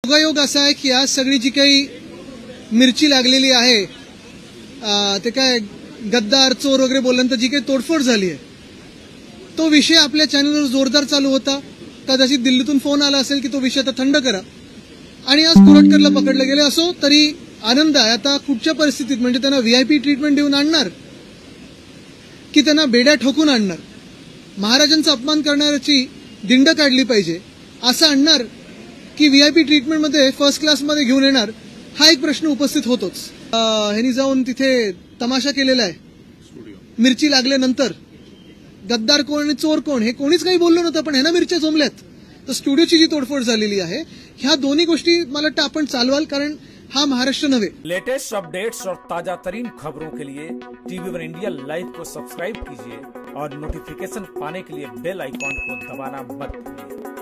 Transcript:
योगायोग असा आहे की आज सगळी जी काही मिरची लागलेली आहे ते काय गद्दार चोर वगैरे बोलल्यानंतर जी काही तोडफोड झाली आहे तो विषय आपल्या चॅनलवर जोरदार चालू होता। कदाचित दिल्लीतून फोन आला असेल की तो विषय आता थंड करा आणि आज कुरटकरला पकडलं गेले। असो तरी आनंद आहे। आता कुठच्या परिस्थितीत म्हणजे त्यांना व्हीआयपी ट्रीटमेंट देऊन आणणार की त्यांना बेड्या ठोकून आणणार, महाराजांचा अपमान करणाऱ्याची दिंड काढली पाहिजे असं आणणार की व्हीआयपी ट्रीटमेंट मध्ये फर्स्ट क्लास मध्ये घेऊन येणार, हा एक प्रश्न उपस्थित होतोच। ह्यांनी जाऊन तिथे तमाशा केलेला आहे मिरची लागल्यानंतर। गद्दार कोण आणि चोर कोण हे कोणीच काही बोललो नव्हतं, पण ह्यांना मिरच्या जमल्यात। तर स्टुडिओची जी तोडफोड झालेली आहे ह्या दोन्ही गोष्टी मला वाटतं आपण चालवाल, कारण हा महाराष्ट्र नव्हे। लेटेस्ट अपडेट्स और ताजा तरीन खबरों के लिए TV1 इंडिया लाइव को सब्सक्राइब कीजिए और नोटिफिकेशन पाने के लिए बेल आइकॉन को दबाना मत भूलिए।